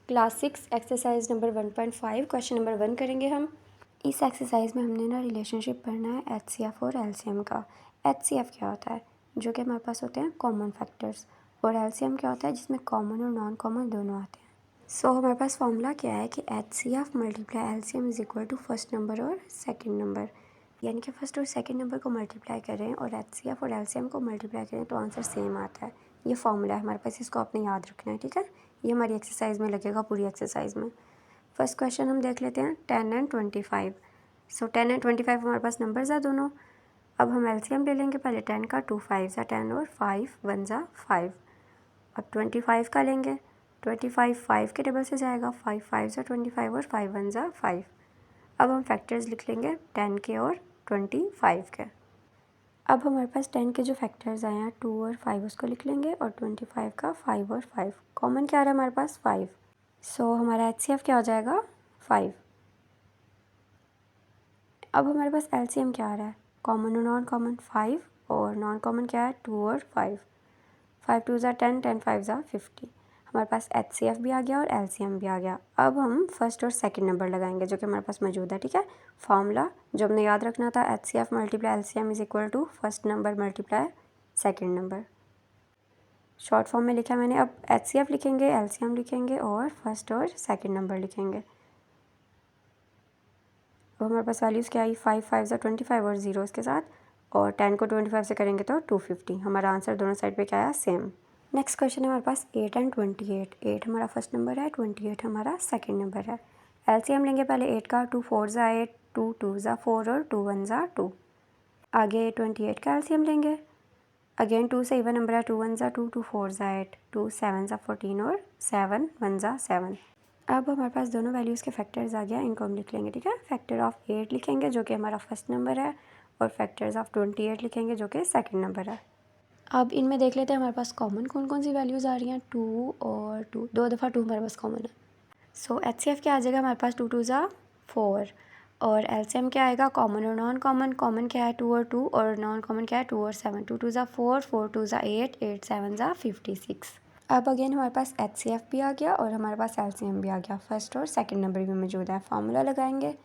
Class 6 exercise number 1.5 question number 1 करेंगे हम। इस एक्सरसाइज में हमने ना रिलेशनशिप पढ़ना है HCF और LCM का। HCF क्या होता है, जो कि हमारे पास होते हैं कॉमन फैक्टर्स, और LCM क्या होता है जिसमें कॉमन और नॉन कॉमन दोनों आते हैं। सो हमारे पास फॉर्मूला क्या है कि HCF multiply LCM is equal to first number और सेकेंड नंबर, यानी कि फर्स्ट और सेकेंड नंबर को मल्टीप्लाई करें और HCF और LCM को मल्टीप्लाई करें तो आंसर सेम आता है। ये फॉर्मूला है हमारे पास, इसको आपने याद रखना है, ठीक है। ये हमारी एक्सरसाइज में लगेगा, पूरी एक्सरसाइज में। फर्स्ट क्वेश्चन हम देख लेते हैं 10 एंड 25। सो 10 एंड 25 हमारे पास नंबर्स है दोनों। अब हम LCM ले लेंगे पहले 10 का, 2 5 10 और 5 1 5। अब 25 का लेंगे, 25 5 के टेबल से जाएगा, 5 5 25 और 5 1 5। अब हम फैक्टर्स लिख लेंगे 10 के और 25 के। अब हमारे पास 10 के जो फैक्टर्स आए हैं 2 और 5 उसको लिख लेंगे, और 25 का 5 और 5। कॉमन क्या आ रहा है हमारे पास 5। सो हमारा HCF क्या हो जाएगा 5। अब हमारे पास LCM क्या आ रहा है, कॉमन और नॉन कॉमन 5, और नॉन कॉमन क्या है 2 और 5। 5 2 10 10 5 50। हमारे पास HCF भी आ गया और LCM भी आ गया। अब हम फर्स्ट और सेकंड नंबर लगाएंगे जो कि हमारे पास मौजूद है, ठीक है। फॉर्मूला जो हमने याद रखना था, HCF multiply LCM is equal to first number multiply second number. Short form में लिखा मैंने। अब HCF लिखेंगे, LCM लिखेंगे और फर्स्ट और सेकंड नंबर लिखेंगे। अब हमारे पास वैल्यूज़ क्या आई, 5 5 25 और 0 के साथ, और 10 को 25 से करेंगे तो 250। हमारा आंसर दोनों साइड पे क्या आया, सेम। नेक्स्ट क्वेश्चन है हमारे पास 8 एंड 28। 8 हमारा फर्स्ट नंबर है, 28 हमारा सेकंड नंबर है। LCM लेंगे पहले 8 का, 2 4 8, 2 2 4 और 2 1 2। आगे 28 का LCM लेंगे, अगेन 2 से इवन नंबर है, 2 1 2, 2 4 8, 2 7 14 और 7 1 7। अब हमारे पास दोनों वैल्यूज़ के फैक्टर्स आ गया, इनको हम लिख लेंगे, ठीक है। फैक्टर ऑफ 8 लिखेंगे जो कि हमारा फर्स्ट नंबर है, और फैक्टर्स ऑफ 28 लिखेंगे जो कि सेकंड नंबर है। अब इनमें देख लेते हैं हमारे पास कॉमन कौन कौन सी वैल्यूज़ आ रही हैं। 2 और 2, दो दफ़ा 2 हमारे पास कॉमन है। सो HCF क्या आ जाएगा हमारे पास, 2 2 4, और LCM क्या आएगा, कॉमन और नॉन कॉमन। कॉमन क्या है 2 और 2, और नॉन कॉमन क्या है 2 और 7। 2 2 4, 4 2 8, 8 7 56। अब अगेन हमारे पास HCF भी आ गया और हमारे पास LCM भी आ गया, फर्स्ट और सेकंड नंबर भी मौजूद है। फार्मूला लगाएंगे,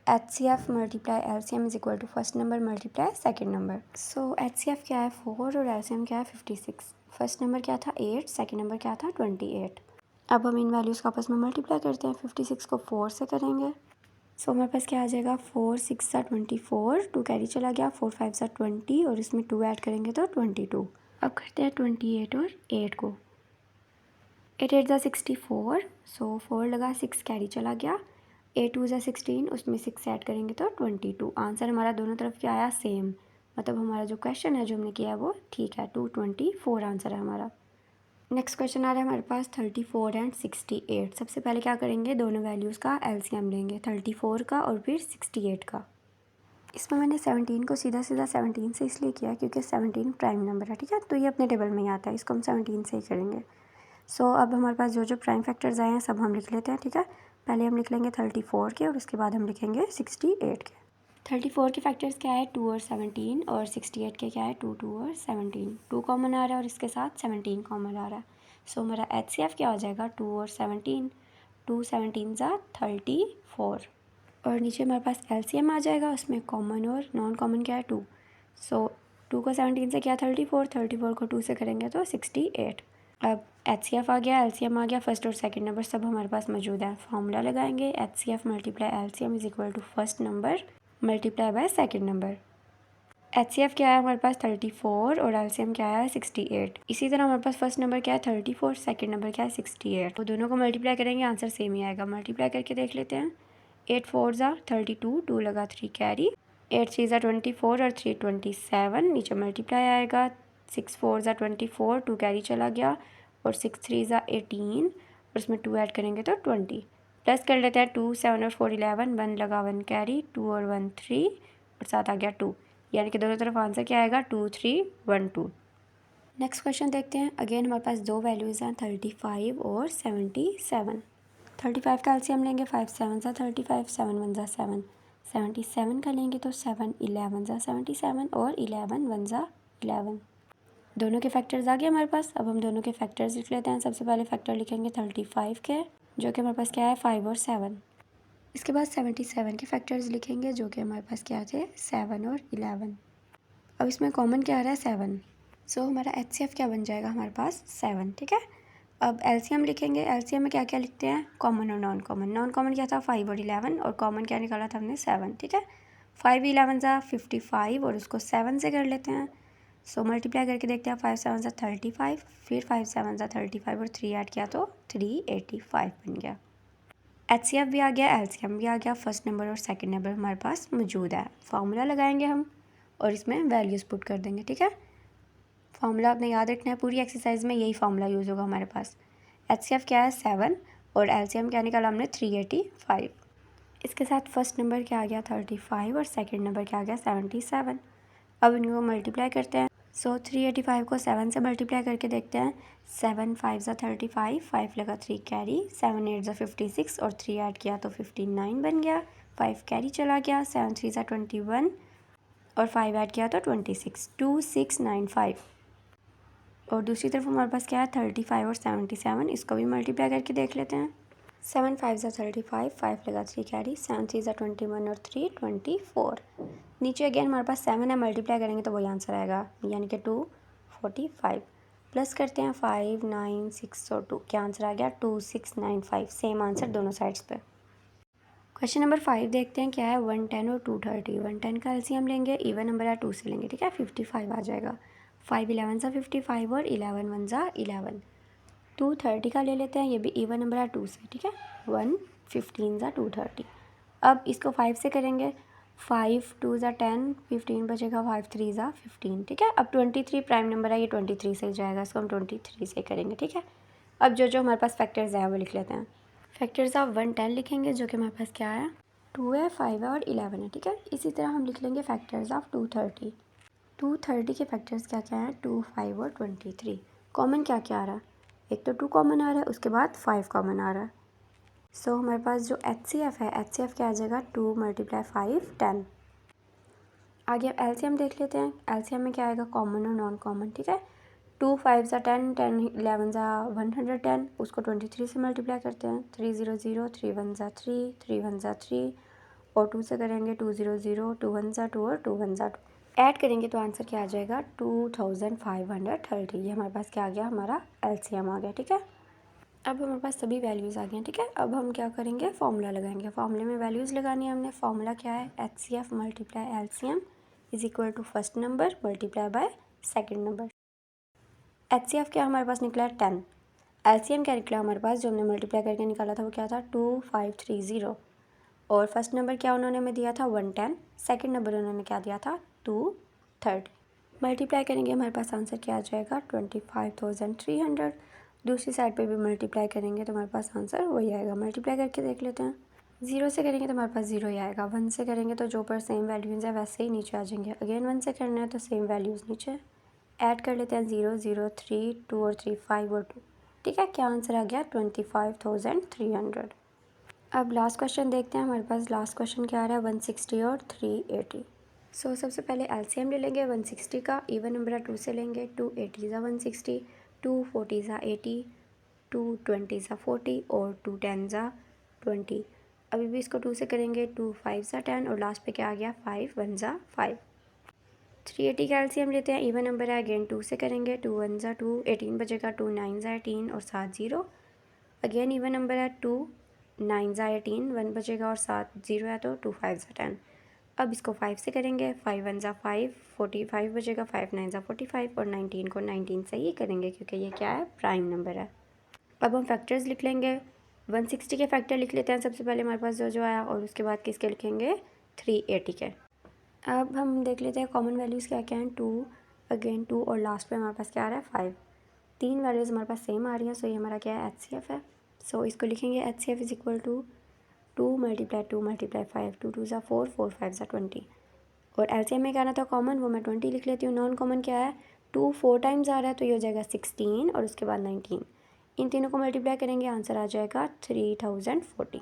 HCF multiply LCM is equal to first number multiply second number. So HCF क्या है 4 और LCM क्या है 56। फर्स्ट नंबर क्या था 8, सेकंड नंबर क्या था 28। अब हम इन वैल्यूज़ को आपस में मल्टीप्लाई करते हैं। 56 को 4 से करेंगे, सो हमारे पास क्या आ जाएगा, 4 6 24, 2 कैरी चला गया, 4 5 20, और इसमें 2 ऐड करेंगे तो 22। अब करते हैं 28 और 8 को। 8 8 64, सो 4 लगा, 6 कैरी चला गया, 8 2 16, उसमें 6 ऐड करेंगे तो 22। आंसर हमारा दोनों तरफ क्या आया, सेम। मतलब हमारा जो क्वेश्चन है जो हमने किया है वो ठीक है, 224 आंसर है हमारा। नेक्स्ट क्वेश्चन आ रहा है हमारे पास 34 एंड 68। सबसे पहले क्या करेंगे, दोनों वैल्यूज़ का LCM लेंगे, 34 का और फिर 68 का। इसमें मैंने 17 को सीधा सीधा 17 से इसलिए किया क्योंकि 17 प्राइम नंबर है, ठीक है। तो ये अपने टेबल में ही आता है, इसको हम 17 से ही करेंगे। सो अब हमारे पास जो जो प्राइम फैक्टर्स आए हैं सब हम लिख लेते हैं, ठीक है। पहले हम लिख लेंगे 34 के, और उसके बाद हम लिखेंगे 68 के। 34 के फैक्टर्स क्या है 2 और 17, और 68 के क्या है 2 2 और 17। 2 कॉमन आ रहा है और इसके साथ 17 कॉमन आ रहा है। सो हमारा HCF क्या हो जाएगा, 2 और 17, 2 17 34, और नीचे हमारे पास LCM आ जाएगा, उसमें कॉमन और नॉन कॉमन क्या है 2। सो 2 को 17 से किया 34, 34 को 2 से करेंगे तो 68। अब HCF आ गया, LCM आ गया, फर्स्ट और सेकंड नंबर सब हमारे पास मौजूद है। फॉर्मूला लगाएंगे, HCF multiply LCM is equal to first number multiply by second number. HCF क्या है हमारे पास 34, और LCM क्या है 68। इसी तरह हमारे पास फर्स्ट नंबर क्या है 34, सेकंड नंबर क्या है 68। तो दोनों को मल्टीप्लाई करेंगे आंसर सेम ही आएगा। मल्टीप्लाई करके देख लेते हैं। 8 4 32, 2 लगा 3 कैरी, 8 3 24 और 3 27। नीचे मल्टीप्लाई आएगा, 6 4 24, 2 कैरी चला गया, और 6 3 18, और उसमें 2 ऐड करेंगे तो 20। प्लस कर लेते हैं, 2 7 और 4 11, 1 लगा 1 कैरी, 2 और 1 3, और साथ आ गया 2, यानी कि दोनों तरफ आंसर क्या आएगा 2 3 1 2। नेक्स्ट क्वेश्चन देखते हैं। अगेन हमारे पास दो वैल्यूज़ हैं 35 और 77। 35 का LCM लेंगे, 5 7 35, 7 1 7। 77 का लेंगे तो 7 11 77, और 11 1 11। दोनों के फैक्टर्स आ गए हमारे पास। अब हम दोनों के फैक्टर्स लिख लेते हैं। सबसे पहले फैक्टर लिखेंगे 35 के, जो कि हमारे पास क्या है 5 और 7। इसके बाद 77 के फैक्टर्स लिखेंगे, जो कि हमारे पास क्या थे 7 और 11। अब इसमें कॉमन क्या आ रहा है 7, सो हमारा HCF क्या बन जाएगा हमारे पास 7। ठीक है, अब LCM लिखेंगे। LCM में क्या क्या लिखते हैं, कॉमन और नॉन कॉमन। नॉन कॉमन क्या था 5 और 11, और कॉमन क्या निकाला था हमने 7। ठीक है, 5 11 ज़ा 55 और उसको 7 से कर लेते हैं। सो मल्टीप्लाई करके देखते हैं, 5 7 ज़ा 35, फिर 5 7 ज़ा 35 और 3 ऐड किया तो 385 बन गया। HCF भी आ गया, LCM भी आ गया, फर्स्ट नंबर और सेकंड नंबर हमारे पास मौजूद है। फार्मूला लगाएंगे हम और इसमें वैल्यूज़ पुट कर देंगे। ठीक है, फार्मूला आपने याद रखना है, पूरी एक्सरसाइज में यही फार्मूला यूज़ होगा हमारे पास। HCF क्या है 7 और LCM क्या निकाला हमने 385। इसके साथ फर्स्ट नंबर क्या आ गया 35 और सेकंड नंबर क्या आ गया 77। अब इनको मल्टीप्लाई करते हैं। सो 385 को 7 से मल्टीप्लाई करके देखते हैं। 7 5 ज़ा 35, 5 लगा 3 कैरी, 7 8 ज़ा 56 और 3 ऐड किया तो 59 बन गया। 5 कैरी चला गया, 7 3 ज़ा 21 और 5 ऐड किया तो 26, 2695। और दूसरी तरफ हमारे पास क्या है 35 और 77, इसको भी मल्टीप्लाई करके देख लेते हैं। 7 5 ज़ा 35, 5 लगा 3 कैरी, 7 3 ज़ा 21 और 3 24। नीचे अगेन हमारे पास 7 है, मल्टीप्लाई करेंगे तो वही आंसर आएगा, यानी कि 245। प्लस करते हैं 5 9 6 और 2, क्या आंसर आ गया 2695। सेम आंसर दोनों साइड्स पे। क्वेश्चन नंबर 5 देखते हैं क्या है 110 और 230। 110 का LCM लेंगे, इवन नंबर है 2 से लेंगे। ठीक है, 55 आ जाएगा। 5 11 ज़ा 55 और 11 1 ज़ा 11। 230 का ले लेते हैं, ये भी इवन नंबर है 2 से। ठीक है, 1 15 ज़ा 230। अब इसको 5 से करेंगे, 5 2 ज़ा 10, 15 बचेगा, 5 3 ज़ा 15। ठीक है, अब 23 प्राइम नंबर है, ये 23 से जाएगा, इसको हम 23 से करेंगे। ठीक है, अब जो जो हमारे पास फैक्टर्स है वो लिख लेते हैं। फैक्टर्स ऑफ 110 लिखेंगे, जो कि हमारे पास क्या है 2 है, 5 है और 11 है। ठीक है, इसी तरह हम लिख लेंगे फैक्टर्स ऑफ 230। 230 के फैक्टर्स क्या क्या हैं 2 5 और 23। कॉमन क्या क्या आ रहा है, एक तो 2 कॉमन आ रहा है, उसके बाद 5 कॉमन आ रहा है। सो हमारे पास जो HCF है, HCF क्या आ जाएगा 2 × 5 10। आगे अब LCM देख लेते हैं। LCM में क्या आएगा कॉमन और नॉन कॉमन। ठीक है, 2 5 ज़ा 10, 10 11 ज़ा 110, उसको 23 से मल्टीप्लाई करते हैं। 3 0 0, 3 1 ज़ा 3, 3 1 ज़ा 3 और 2 से करेंगे 2 0 0, 2 1 ज़ा 2 और 2 1 ज़ा 2। ऐड करेंगे तो आंसर क्या आ जाएगा 2530। ये हमारे पास क्या आ गया, हमारा LCM आ गया। ठीक है, अब हमारे पास सभी वैल्यूज़ आ गई हैं। ठीक है, अब हम क्या करेंगे फॉर्मूला लगाएंगे। फॉर्मूले में वैल्यूज़ लगानी है हमने। फॉर्मूला क्या है HCF × LCM is equal to first number multiply by second number. HCF क्या हमारे पास निकला है 10। LCM क्या निकला हमारे पास, जो हमने मल्टीप्लाई करके निकाला था वो क्या था 2530। और फर्स्ट नंबर क्या उन्होंने हमें दिया था 110, सेकेंड नंबर उन्होंने क्या दिया था 230। मल्टीप्लाई करेंगे हमारे पास आंसर क्या आ जाएगा 25,300। दूसरी साइड पे भी मल्टीप्लाई करेंगे तो हमारे पास आंसर वही आएगा। मल्टीप्लाई करके देख लेते हैं। 0 से करेंगे तो हमारे पास 0 ही आएगा। 1 से करेंगे तो जो पर सेम वैल्यूज़ है वैसे ही नीचे आ जाएंगे। अगेन 1 से करना है तो सेम वैल्यूज़ नीचे। ऐड कर लेते हैं 0 0 3 2 और 3 5 और 2। ठीक है, क्या आंसर आ गया 25,300। अब लास्ट क्वेश्चन देखते हैं। हमारे पास लास्ट क्वेश्चन क्या आ रहा है 160 और 380। सो सबसे पहले LCM ले लेंगे 160 का, इवन नंबर है 2 से लेंगे। 2 80 ज़ा 160, 2 40 ज़ा 80, 2 20 ज़ा 40 और 2 10 ज़ा 20। अभी भी इसको 2 से करेंगे, 2 5 ज़ा 10 और लास्ट पे क्या आ गया 5 1 ज़ा 5। 380 का LCM लेते हैं, इवन नंबर है, अगेन 2 से करेंगे, 2 1 ज़ा 2, 18 बचेगा, 2 9 ज़ा 18 और 7 0। अगेन इवन नंबर है, 2 9 ज़ा 18, 1 बचेगा और 7 0 है तो 2 5 ज़ा 10। अब इसको 5 से करेंगे, 5 1 ज़ा 5, 45 बचेगा, 5 9 ज़ा 45 और 19 को 19 से ही करेंगे क्योंकि ये क्या है प्राइम नंबर है। अब हम फैक्टर्स लिख लेंगे। 160 के फैक्टर लिख लेते हैं सबसे पहले हमारे पास जो जो आया, और उसके बाद किसके लिखेंगे 380 के। अब हम देख लेते हैं कॉमन वैल्यूज़ क्या क्या हैं। 2 अगेन 2 और लास्ट पे हमारे पास क्या आ रहा है 5। तीन वैल्यूज़ हमारे पास सेम आ रही हैं, सो ये हमारा क्या है HCF है। सो इसको लिखेंगे HCF इज इक्वल टू 2 × 2 × 5, 2 2 ज़ा 4, 4 5 ज़ा 20। और LCM में क्या आना था कॉमन, वो मैं 20 लिख लेती हूँ। नॉन कॉमन क्या है 2 4 टाइम्स आ रहा है तो ये हो जाएगा 16 और उसके बाद 19। इन तीनों को मल्टीप्लाई करेंगे, आंसर आ जाएगा 3040।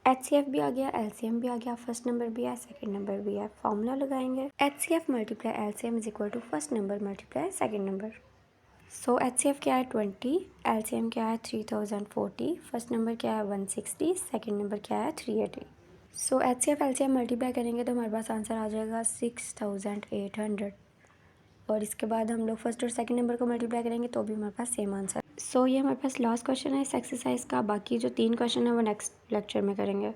HCF भी आ गया, LCM भी आ गया, फर्स्ट नंबर भी है, सेकंड नंबर भी है। फॉर्मूला लगाएंगे HCF multiply LCM is equal to first number multiply second number. So HCF क्या है 20, LCM क्या है 3040, फर्स्ट नंबर क्या है 160, सेकंड नंबर क्या है 380। सो HCF LCM मल्टीप्लाई करेंगे तो हमारे पास आंसर आ जाएगा 6800। और इसके बाद हम लोग फर्स्ट और सेकंड नंबर को मल्टीप्लाई करेंगे तो भी हमारे पास सेम आंसर। सो ये हमारे पास लास्ट क्वेश्चन है इस एक्सरसाइज का। बाकी जो 3 क्वेश्चन है वो नेक्स्ट लेक्चर में करेंगे।